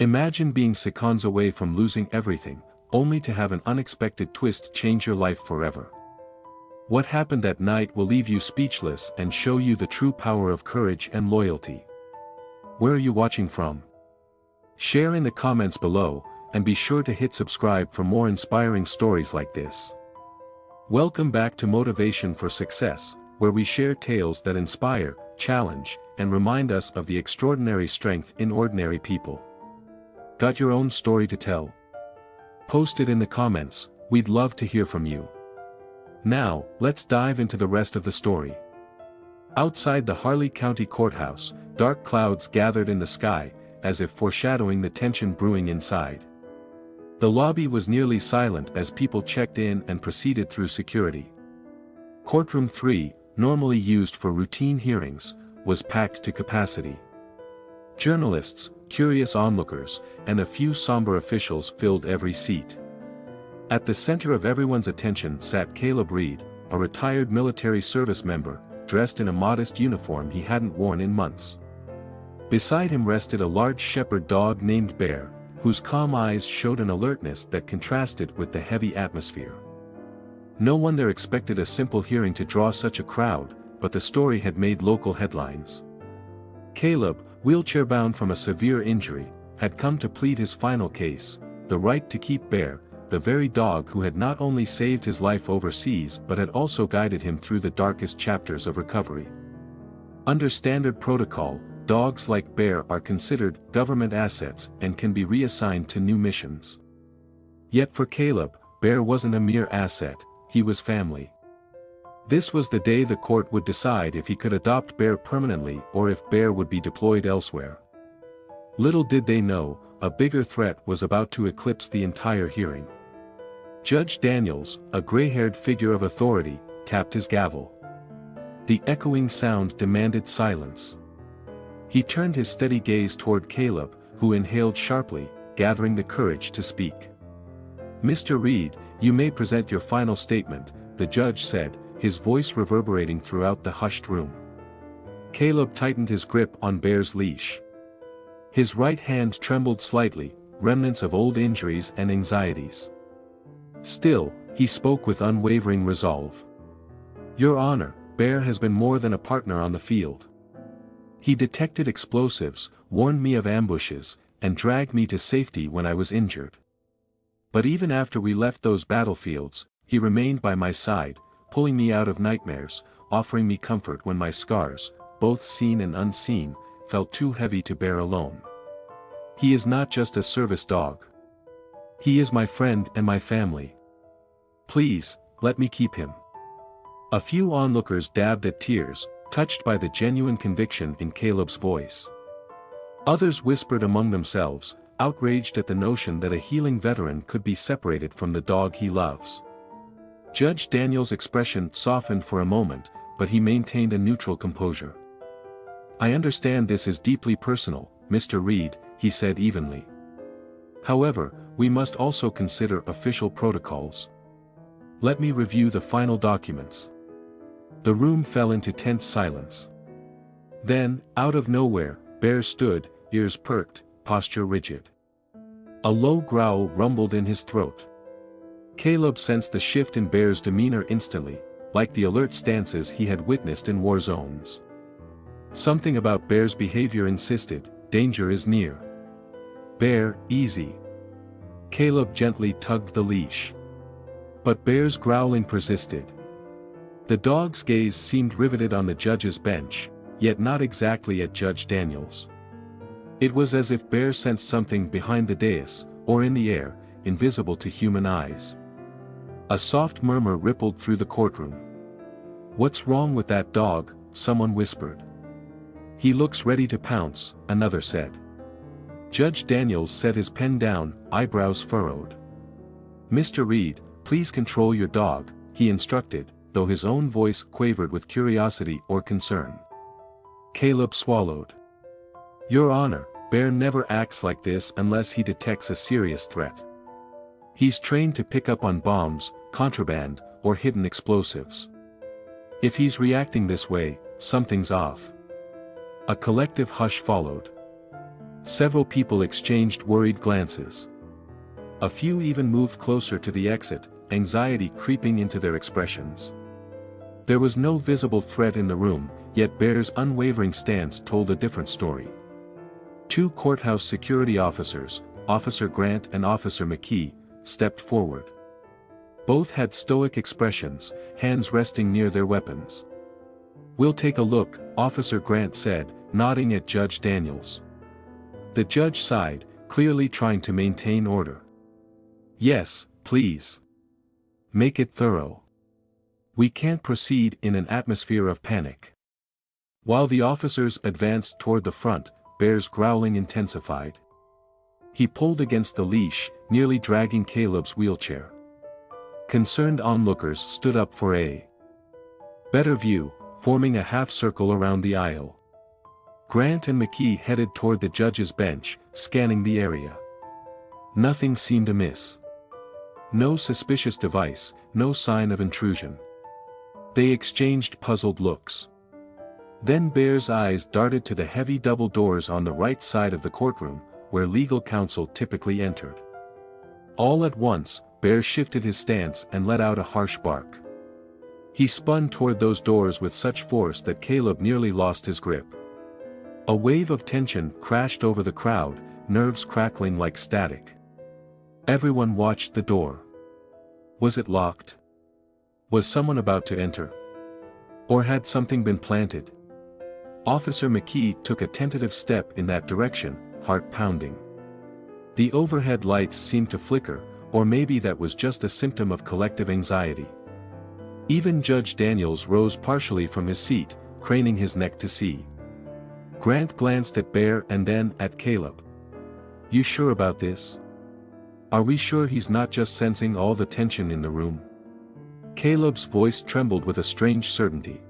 Imagine being seconds away from losing everything, only to have an unexpected twist change your life forever. What happened that night will leave you speechless and show you the true power of courage and loyalty. Where are you watching from? Share in the comments below, and be sure to hit subscribe for more inspiring stories like this. Welcome back to Motivation for Success, where we share tales that inspire, challenge, and remind us of the extraordinary strength in ordinary people. Got your own story to tell? Post it in the comments, we'd love to hear from you. Now, let's dive into the rest of the story. Outside the Harley County Courthouse, dark clouds gathered in the sky, as if foreshadowing the tension brewing inside. The lobby was nearly silent as people checked in and proceeded through security. Courtroom 3, normally used for routine hearings, was packed to capacity. Journalists, curious onlookers, and a few somber officials filled every seat. At the center of everyone's attention sat Caleb Reade, a retired military service member, dressed in a modest uniform he hadn't worn in months. Beside him rested a large shepherd dog named Bear, whose calm eyes showed an alertness that contrasted with the heavy atmosphere. No one there expected a simple hearing to draw such a crowd, but the story had made local headlines. Caleb, wheelchair-bound from a severe injury, had come to plead his final case, the right to keep Bear, the very dog who had not only saved his life overseas but had also guided him through the darkest chapters of recovery. Under standard protocol, dogs like Bear are considered government assets and can be reassigned to new missions. Yet for Caleb, Bear wasn't a mere asset, he was family. This was the day the court would decide if he could adopt Bear permanently or if Bear would be deployed elsewhere. Little did they know, a bigger threat was about to eclipse the entire hearing. Judge Daniels, a gray-haired figure of authority, tapped his gavel. The echoing sound demanded silence. He turned his steady gaze toward Caleb, who inhaled sharply, gathering the courage to speak. "Mr. Reade, you may present your final statement," the judge said, his voice reverberating throughout the hushed room. Caleb tightened his grip on Bear's leash. His right hand trembled slightly, remnants of old injuries and anxieties. Still, he spoke with unwavering resolve. "Your Honor, Bear has been more than a partner on the field. He detected explosives, warned me of ambushes, and dragged me to safety when I was injured. But even after we left those battlefields, he remained by my side, pulling me out of nightmares, offering me comfort when my scars, both seen and unseen, felt too heavy to bear alone. He is not just a service dog. He is my friend and my family. Please, let me keep him." A few onlookers dabbed at tears, touched by the genuine conviction in Caleb's voice. Others whispered among themselves, outraged at the notion that a healing veteran could be separated from the dog he loves. Judge Daniels' expression softened for a moment, but he maintained a neutral composure. "I understand this is deeply personal, Mr. Reade," he said evenly. "However, we must also consider official protocols. Let me review the final documents." The room fell into tense silence. Then, out of nowhere, Bear stood, ears perked, posture rigid. A low growl rumbled in his throat. Caleb sensed the shift in Bear's demeanor instantly, like the alert stances he had witnessed in war zones. Something about Bear's behavior insisted, danger is near. "Bear, easy." Caleb gently tugged the leash. But Bear's growling persisted. The dog's gaze seemed riveted on the judge's bench, yet not exactly at Judge Daniels. It was as if Bear sensed something behind the dais, or in the air, invisible to human eyes. A soft murmur rippled through the courtroom. "What's wrong with that dog?" someone whispered. "He looks ready to pounce," another said. Judge Daniels set his pen down, eyebrows furrowed. "Mr. Reade, please control your dog," he instructed, though his own voice quavered with curiosity or concern. Caleb swallowed. "Your Honor, Bear never acts like this unless he detects a serious threat. He's trained to pick up on bombs, contraband, or hidden explosives. If he's reacting this way, something's off." A collective hush followed. Several people exchanged worried glances. A few even moved closer to the exit, anxiety creeping into their expressions. There was no visible threat in the room, yet Bear's unwavering stance told a different story. Two courthouse security officers, Officer Grant and Officer McKee, stepped forward. Both had stoic expressions, hands resting near their weapons. "We'll take a look," Officer Grant said, nodding at Judge Daniels. The judge sighed, clearly trying to maintain order. "Yes, please. Make it thorough. We can't proceed in an atmosphere of panic." While the officers advanced toward the front, Bear's growling intensified. He pulled against the leash, nearly dragging Caleb's wheelchair. Concerned onlookers stood up for a better view, forming a half-circle around the aisle. Grant and McKee headed toward the judge's bench, scanning the area. Nothing seemed amiss. No suspicious device, no sign of intrusion. They exchanged puzzled looks. Then Bear's eyes darted to the heavy double doors on the right side of the courtroom, where legal counsel typically entered. All at once, Bear shifted his stance and let out a harsh bark. He spun toward those doors with such force that Caleb nearly lost his grip. A wave of tension crashed over the crowd, nerves crackling like static. Everyone watched the door. Was it locked? Was someone about to enter? Or had something been planted? Officer McKee took a tentative step in that direction, heart pounding. The overhead lights seemed to flicker, or maybe that was just a symptom of collective anxiety. Even Judge Daniels rose partially from his seat, craning his neck to see. Grant glanced at Bear and then at Caleb. "You sure about this? Are we sure he's not just sensing all the tension in the room?" Caleb's voice trembled with a strange certainty.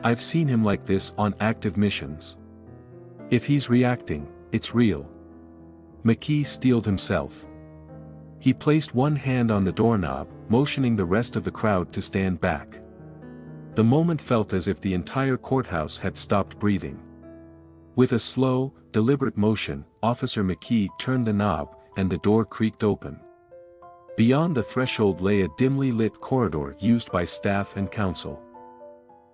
"I've seen him like this on active missions. If he's reacting, it's real." McKee steeled himself. He placed one hand on the doorknob, motioning the rest of the crowd to stand back. The moment felt as if the entire courthouse had stopped breathing. With a slow, deliberate motion, Officer McKee turned the knob, and the door creaked open. Beyond the threshold lay a dimly lit corridor used by staff and counsel.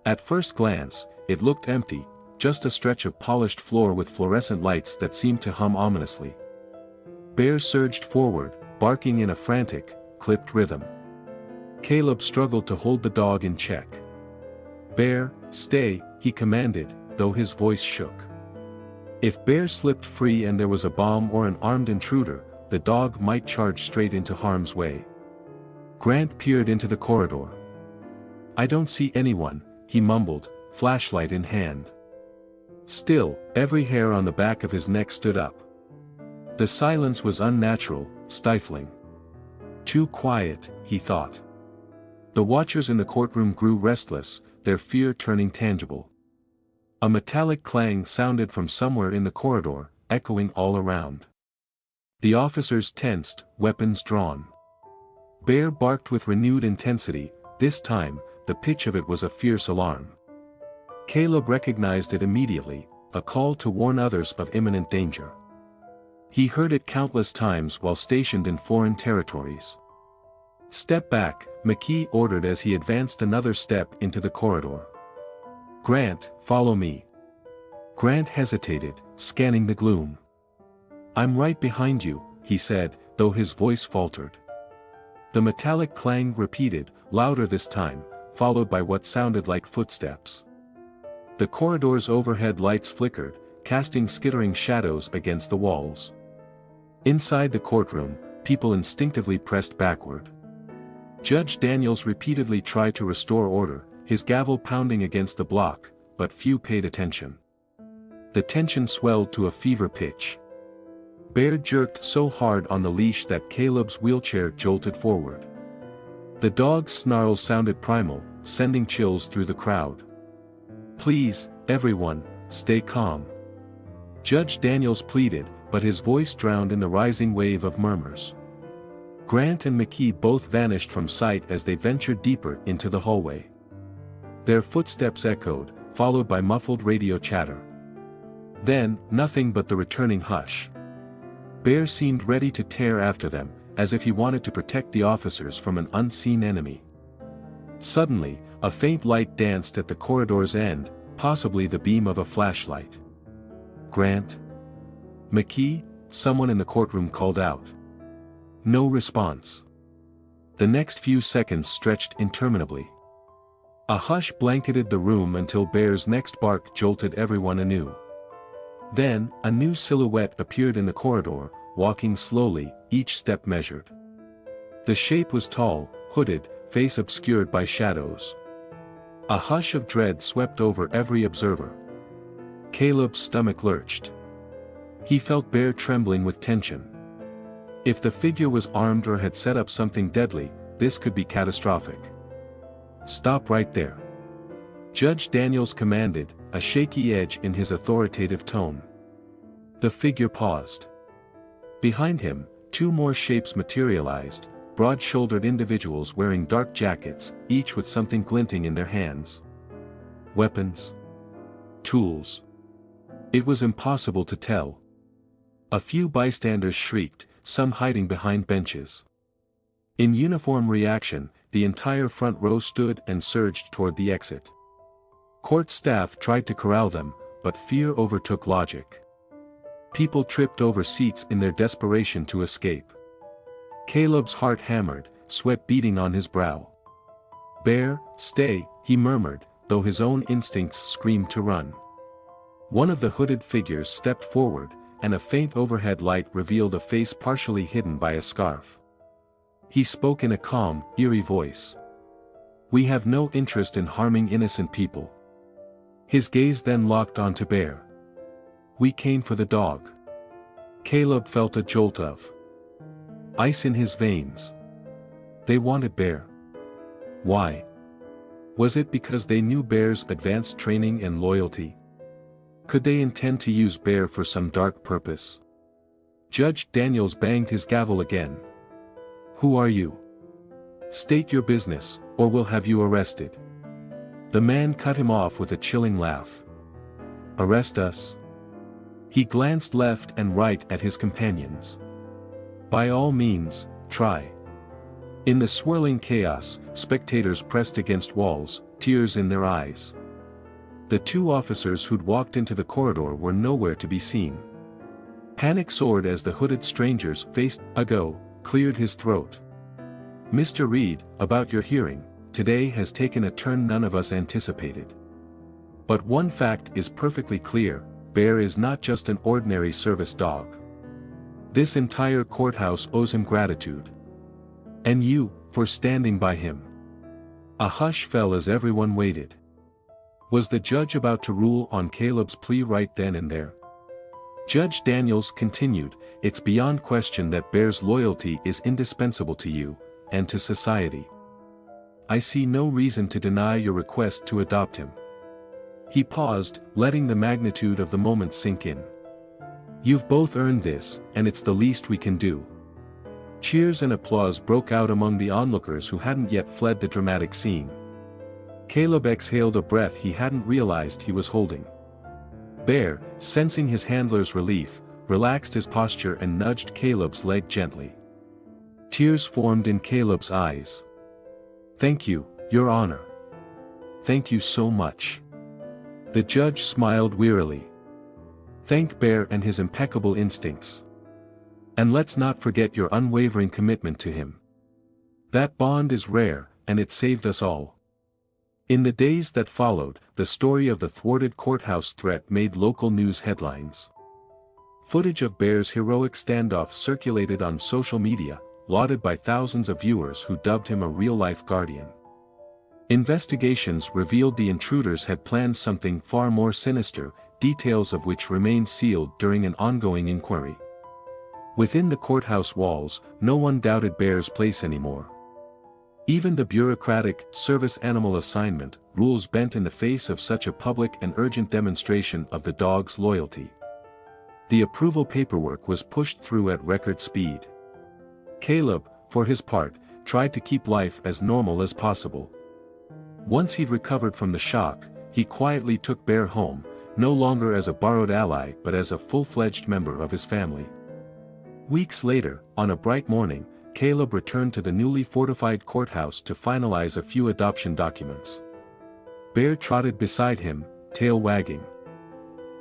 At first glance, it looked empty, just a stretch of polished floor with fluorescent lights that seemed to hum ominously. Bear surged forward, barking in a frantic, clipped rhythm. Caleb struggled to hold the dog in check. "Bear, stay," he commanded, though his voice shook. If Bear slipped free and there was a bomb or an armed intruder, the dog might charge straight into harm's way. Grant peered into the corridor. "I don't see anyone," he mumbled, flashlight in hand. Still, every hair on the back of his neck stood up. The silence was unnatural, stifling. Too quiet, he thought. The watchers in the courtroom grew restless, their fear turning tangible. A metallic clang sounded from somewhere in the corridor, echoing all around. The officers tensed, weapons drawn. Bear barked with renewed intensity, this time, the pitch of it was a fierce alarm. Caleb recognized it immediately, a call to warn others of imminent danger. He heard it countless times while stationed in foreign territories. "Step back," McKee ordered as he advanced another step into the corridor. "Grant, follow me." Grant hesitated, scanning the gloom. "I'm right behind you," he said, though his voice faltered. The metallic clang repeated, louder this time, followed by what sounded like footsteps. The corridor's overhead lights flickered, casting skittering shadows against the walls. Inside the courtroom, people instinctively pressed backward. Judge Daniels repeatedly tried to restore order, his gavel pounding against the block, but few paid attention. The tension swelled to a fever pitch. Bear jerked so hard on the leash that Caleb's wheelchair jolted forward. The dog's snarls sounded primal, sending chills through the crowd. "Please, everyone, stay calm." Judge Daniels pleaded, but his voice drowned in the rising wave of murmurs. Grant and McKee both vanished from sight as they ventured deeper into the hallway. Their footsteps echoed, followed by muffled radio chatter. Then, nothing but the returning hush. Bear seemed ready to tear after them, as if he wanted to protect the officers from an unseen enemy. Suddenly, a faint light danced at the corridor's end, possibly the beam of a flashlight. "Grant? McKee?" someone in the courtroom called out. No response. The next few seconds stretched interminably. A hush blanketed the room until Bear's next bark jolted everyone anew. Then, a new silhouette appeared in the corridor, walking slowly, each step measured. The shape was tall, hooded, face obscured by shadows. A hush of dread swept over every observer. Caleb's stomach lurched. He felt Bear trembling with tension. If the figure was armed or had set up something deadly, this could be catastrophic. "Stop right there," Judge Daniels commanded, a shaky edge in his authoritative tone. The figure paused. Behind him, two more shapes materialized, broad-shouldered individuals wearing dark jackets, each with something glinting in their hands. Weapons? Tools? It was impossible to tell. A few bystanders shrieked, some hiding behind benches. In uniform reaction, the entire front row stood and surged toward the exit. Court staff tried to corral them, but fear overtook logic. People tripped over seats in their desperation to escape. Caleb's heart hammered, sweat beading on his brow. "Bear, stay," he murmured, though his own instincts screamed to run. One of the hooded figures stepped forward, and a faint overhead light revealed a face partially hidden by a scarf. He spoke in a calm, eerie voice. "We have no interest in harming innocent people." His gaze then locked onto Bear. "We came for the dog." Caleb felt a jolt of ice in his veins. They wanted Bear. Why? Was it because they knew Bear's advanced training and loyalty? Could they intend to use Bear for some dark purpose? Judge Daniels banged his gavel again. "Who are you? State your business, or we'll have you arrested." The man cut him off with a chilling laugh. "Arrest us?" He glanced left and right at his companions. "By all means, try." In the swirling chaos, spectators pressed against walls, tears in their eyes. The two officers who'd walked into the corridor were nowhere to be seen. Panic soared as the hooded strangers faced ago, cleared his throat. "Mr. Reade, about your hearing, today has taken a turn none of us anticipated. But one fact is perfectly clear, Bear is not just an ordinary service dog. This entire courthouse owes him gratitude. And you, for standing by him." A hush fell as everyone waited. Was the judge about to rule on Caleb's plea right then and there? Judge Daniels continued, "It's beyond question that Bear's loyalty is indispensable to you, and to society. I see no reason to deny your request to adopt him." He paused, letting the magnitude of the moment sink in. "You've both earned this, and it's the least we can do." Cheers and applause broke out among the onlookers who hadn't yet fled the dramatic scene. Caleb exhaled a breath he hadn't realized he was holding. Bear, sensing his handler's relief, relaxed his posture and nudged Caleb's leg gently. Tears formed in Caleb's eyes. "Thank you, Your Honor. Thank you so much." The judge smiled wearily. "Thank Bear and his impeccable instincts. And let's not forget your unwavering commitment to him. That bond is rare, and it saved us all." In the days that followed, the story of the thwarted courthouse threat made local news headlines. Footage of Bear's heroic standoff circulated on social media, lauded by thousands of viewers who dubbed him a real-life guardian. Investigations revealed the intruders had planned something far more sinister, details of which remained sealed during an ongoing inquiry. Within the courthouse walls, no one doubted Bear's place anymore. Even the bureaucratic, service animal assignment, rules bent in the face of such a public and urgent demonstration of the dog's loyalty. The approval paperwork was pushed through at record speed. Caleb, for his part, tried to keep life as normal as possible. Once he'd recovered from the shock, he quietly took Bear home, no longer as a borrowed ally but as a full-fledged member of his family. Weeks later, on a bright morning, Caleb returned to the newly fortified courthouse to finalize a few adoption documents. Bear trotted beside him, tail wagging.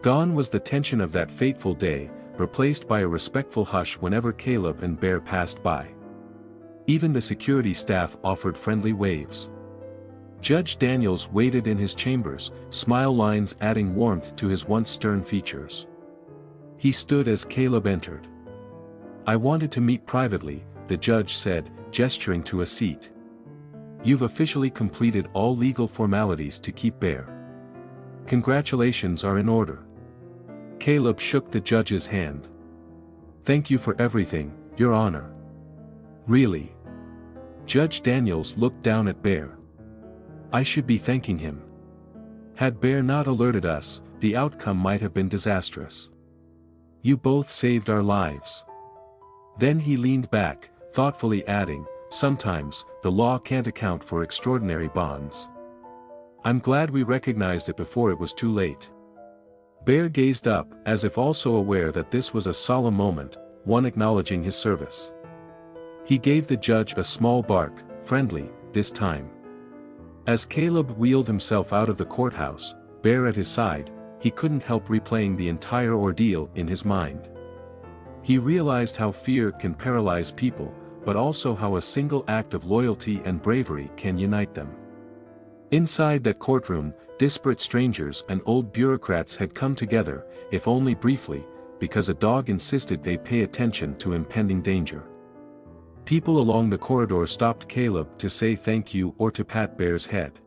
Gone was the tension of that fateful day, replaced by a respectful hush whenever Caleb and Bear passed by. Even the security staff offered friendly waves. Judge Daniels waited in his chambers, smile lines adding warmth to his once stern features. He stood as Caleb entered. "I wanted to meet privately," the judge said, gesturing to a seat. "You've officially completed all legal formalities to keep Bear. Congratulations are in order." Caleb shook the judge's hand. "Thank you for everything, Your Honor." "Really?" Judge Daniels looked down at Bear. "I should be thanking him. Had Bear not alerted us, the outcome might have been disastrous. You both saved our lives." Then he leaned back, thoughtfully adding, "Sometimes, the law can't account for extraordinary bonds. I'm glad we recognized it before it was too late." Bear gazed up, as if also aware that this was a solemn moment, one acknowledging his service. He gave the judge a small bark, friendly, this time. As Caleb wheeled himself out of the courthouse, Bear at his side, he couldn't help replaying the entire ordeal in his mind. He realized how fear can paralyze people, but also how a single act of loyalty and bravery can unite them. Inside that courtroom, disparate strangers and old bureaucrats had come together, if only briefly, because a dog insisted they pay attention to impending danger. People along the corridor stopped Caleb to say thank you or to pat Bear's head.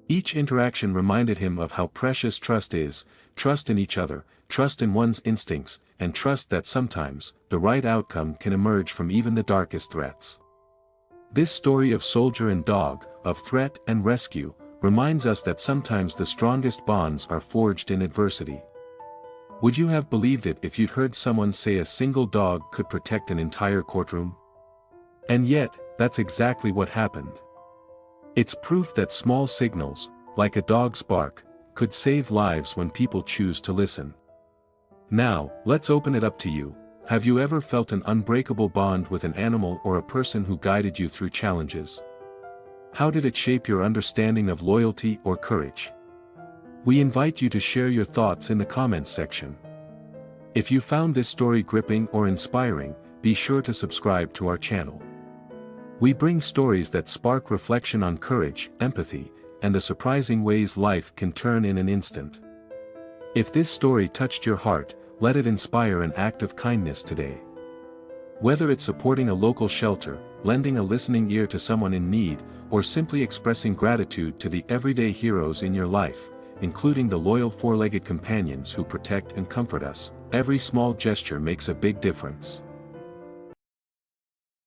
Each interaction reminded him of how precious trust is, trust in each other, trust in one's instincts, and trust that sometimes, the right outcome can emerge from even the darkest threats. This story of soldier and dog, of threat and rescue, reminds us that sometimes the strongest bonds are forged in adversity. Would you have believed it if you'd heard someone say a single dog could protect an entire courtroom? And yet, that's exactly what happened. It's proof that small signals, like a dog's bark, could save lives when people choose to listen. Now, let's open it up to you. Have you ever felt an unbreakable bond with an animal or a person who guided you through challenges? How did it shape your understanding of loyalty or courage? We invite you to share your thoughts in the comments section. If you found this story gripping or inspiring, be sure to subscribe to our channel. We bring stories that spark reflection on courage, empathy, and the surprising ways life can turn in an instant. If this story touched your heart, let it inspire an act of kindness today. Whether it's supporting a local shelter, lending a listening ear to someone in need, or simply expressing gratitude to the everyday heroes in your life, including the loyal four-legged companions who protect and comfort us, every small gesture makes a big difference.